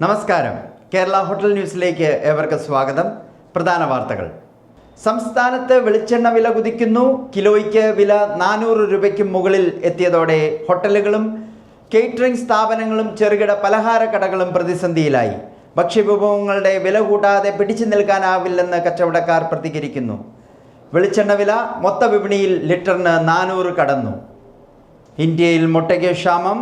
നമസ്കാരം. കേരള ഹോട്ടൽ ന്യൂസിലേക്ക് ഏവർക്കും സ്വാഗതം. പ്രധാന വാർത്തകൾ. സംസ്ഥാനത്ത് വെളിച്ചെണ്ണ വില കുതിക്കുന്നു. കിലോയ്ക്ക് വില 400 രൂപയ്ക്ക് മുകളിൽ എത്തിയതോടെ ഹോട്ടലുകളും കേറ്ററിംഗ് സ്ഥാപനങ്ങളും ചെറുകിട പലഹാര കടകളും പ്രതിസന്ധിയിലായി. ഭക്ഷ്യവിഭവങ്ങളുടെ വില കൂട്ടാതെ പിടിച്ചു നിൽക്കാനാവില്ലെന്ന് കച്ചവടക്കാർ പ്രതികരിക്കുന്നു. വെളിച്ചെണ്ണ വില മൊത്ത വിപണിയിൽ ലിറ്ററിന് 400 കടന്നു. ഇന്ത്യയിൽ മുട്ടയ്ക്ക് ക്ഷാമം.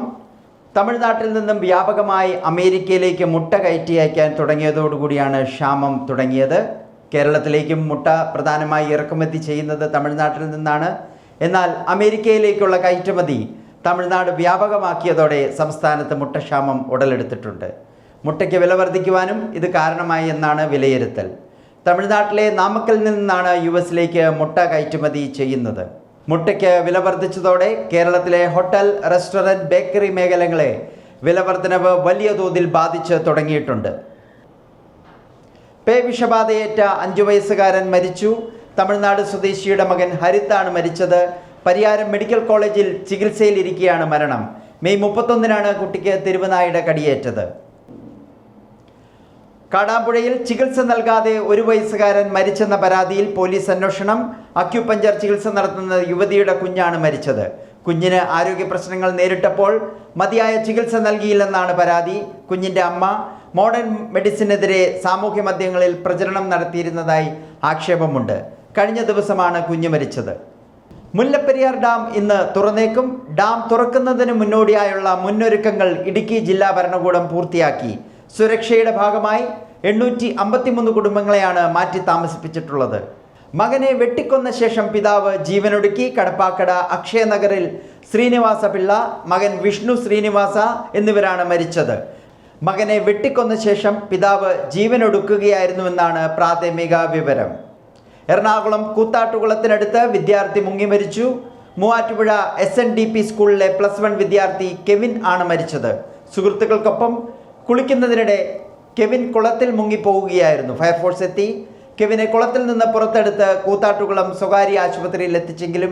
തമിഴ്നാട്ടിൽ നിന്നും വ്യാപകമായി അമേരിക്കയിലേക്ക് മുട്ട കയറ്റി അയക്കാൻ തുടങ്ങിയതോടുകൂടിയാണ് ക്ഷാമം തുടങ്ങിയത്. കേരളത്തിലേക്കും മുട്ട പ്രധാനമായി ഇറക്കുമതി ചെയ്യുന്നത് തമിഴ്നാട്ടിൽ നിന്നാണ്. എന്നാൽ അമേരിക്കയിലേക്കുള്ള കയറ്റുമതി തമിഴ്നാട് വ്യാപകമാക്കിയതോടെ സംസ്ഥാനത്ത് മുട്ടക്ഷാമം ഉടലെടുത്തിട്ടുണ്ട്. മുട്ടയ്ക്ക് വില വർദ്ധിക്കുവാനും ഇത് കാരണമായി എന്നാണ് വിലയിരുത്തൽ. തമിഴ്നാട്ടിലെ നാമക്കലിൽ നിന്നാണ് US-ലേക്ക് മുട്ട കയറ്റുമതി ചെയ്യുന്നത്. മുട്ടയ്ക്ക് വില വർദ്ധിച്ചതോടെ കേരളത്തിലെ ഹോട്ടൽ, റെസ്റ്റോറൻറ്റ്, ബേക്കറി മേഖലകളെ വിലവർദ്ധനവ് വലിയ തോതിൽ ബാധിച്ച് തുടങ്ങിയിട്ടുണ്ട്. വിഷബാധയേറ്റ 5 വയസ്സുകാരൻ മരിച്ചു. തമിഴ്നാട് സ്വദേശിയുടെ മകൻ ഹരിത്താണ് മരിച്ചത്. പരിയാരം മെഡിക്കൽ കോളേജിൽ ചികിത്സയിലിരിക്കെയാണ് മരണം. മെയ് 31-നാണ് കുട്ടിക്ക് തെരുവുനായുടെ കടിയേറ്റത്. കാടാമ്പുഴയിൽ ചികിത്സ നൽകാതെ 1 വയസ്സുകാരൻ മരിച്ചെന്ന പരാതിയിൽ പോലീസ് അന്വേഷണം. അക്യുപഞ്ചർ ചികിത്സ നടത്തുന്ന യുവതിയുടെ കുഞ്ഞാണ് മരിച്ചത്. കുഞ്ഞിന് ആരോഗ്യ പ്രശ്നങ്ങൾ നേരിട്ടപ്പോൾ മതിയായ ചികിത്സ നൽകിയില്ലെന്നാണ് പരാതി. കുഞ്ഞിൻ്റെ അമ്മ മോഡേൺ മെഡിസിനെതിരെ സാമൂഹ്യ മാധ്യമങ്ങളിൽ പ്രചരണം നടത്തിയിരുന്നതായി ആക്ഷേപമുണ്ട്. കഴിഞ്ഞ ദിവസമാണ് കുഞ്ഞ് മരിച്ചത്. മുല്ലപ്പെരിയാർ ഡാം ഇന്ന് തുറന്നേക്കും. ഡാം തുറക്കുന്നതിന് മുന്നോടിയായുള്ള മുന്നൊരുക്കങ്ങൾ ഇടുക്കി ജില്ലാ ഭരണകൂടം പൂർത്തിയാക്കി. സുരക്ഷയുടെ ഭാഗമായി 853 കുടുംബങ്ങളെയാണ് മാറ്റി താമസിപ്പിച്ചിട്ടുള്ളത്. മകനെ വെട്ടിക്കൊന്ന ശേഷം പിതാവ് ജീവനൊടുക്കി. കടപ്പാക്കട അക്ഷയനഗറിൽ ശ്രീനിവാസ പിള്ള, മകൻ വിഷ്ണു ശ്രീനിവാസ എന്നിവരാണ് മരിച്ചത്. മകനെ വെട്ടിക്കൊന്ന ശേഷം പിതാവ് ജീവനൊടുക്കുകയായിരുന്നുവെന്നാണ് പ്രാഥമിക വിവരം. എറണാകുളം കൂത്താട്ടുകുളത്തിനടുത്ത് വിദ്യാർത്ഥി മുങ്ങി മരിച്ചു. മൂവാറ്റുപുഴ SNDP സ്കൂളിലെ +1 വിദ്യാർത്ഥി കെവിൻ ആണ് മരിച്ചത്. സുഹൃത്തുക്കൾക്കൊപ്പം കുളിക്കുന്നതിനിടെ കെവിൻ കുളത്തിൽ മുങ്ങിപ്പോവുകയായിരുന്നു. ഫയർഫോഴ്സ് എത്തി കെവിനെ കുളത്തിൽ നിന്ന് പുറത്തെടുത്ത് കൂത്താട്ടുകുളം സ്വകാര്യ ആശുപത്രിയിൽ എത്തിച്ചെങ്കിലും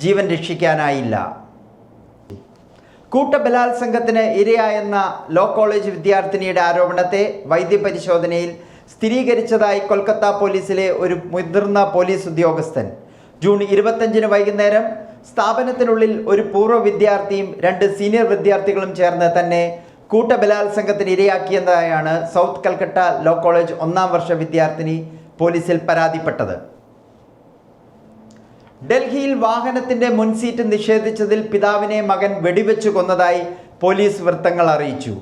ജീവൻ രക്ഷിക്കാനായില്ല. കൂട്ടബലാത്സംഗത്തിന് ഇരയായെന്ന ലോ കോളേജ് വിദ്യാർത്ഥിനിയുടെ ആരോപണത്തെ വൈദ്യപരിശോധനയിൽ സ്ഥിരീകരിച്ചതായി കൊൽക്കത്ത പോലീസിലെ ഒരു മുതിർന്ന പോലീസ് ഉദ്യോഗസ്ഥൻ. ജൂൺ 25-ന് വൈകുന്നേരം സ്ഥാപനത്തിനുള്ളിൽ ഒരു പൂർവ്വ വിദ്യാർത്ഥിയും 2 സീനിയർ വിദ്യാർത്ഥികളും ചേർന്ന് തന്നെ കൂട്ടബലാത്സംഗത്തിന് ഇരയാക്കിയതായാണ് സൗത്ത് കൽക്കട്ട ലോ കോളേജ് 1-ാം വർഷ വിദ്യാർത്ഥിനി പോലീസിൽ പരാതിപ്പെട്ടത്. ഡൽഹിയിൽ വാഹനത്തിന്റെ മുൻസീറ്റ് നിഷേധിച്ചതിൽ പിതാവിനെ മകൻ വെടിവെച്ചു കൊന്നതായി പോലീസ് വൃത്തങ്ങൾ അറിയിച്ചു.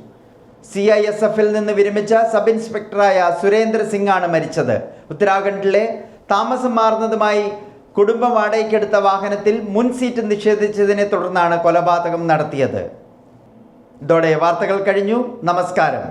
CISF-ൽ നിന്ന് വിരമിച്ച സബ് ഇൻസ്പെക്ടറായ സുരേന്ദ്ര സിംഗ് ആണ് മരിച്ചത്. ഉത്തരാഖണ്ഡിലെ താമസം മാറുന്നതുമായി കുടുംബം വാടകയ്ക്കെടുത്ത വാഹനത്തിൽ മുൻസീറ്റ് നിഷേധിച്ചതിനെ തുടർന്നാണ് കൊലപാതകം നടത്തിയത്. ഇതോടെ വാർത്തകൾ കഴിഞ്ഞു. നമസ്കാരം.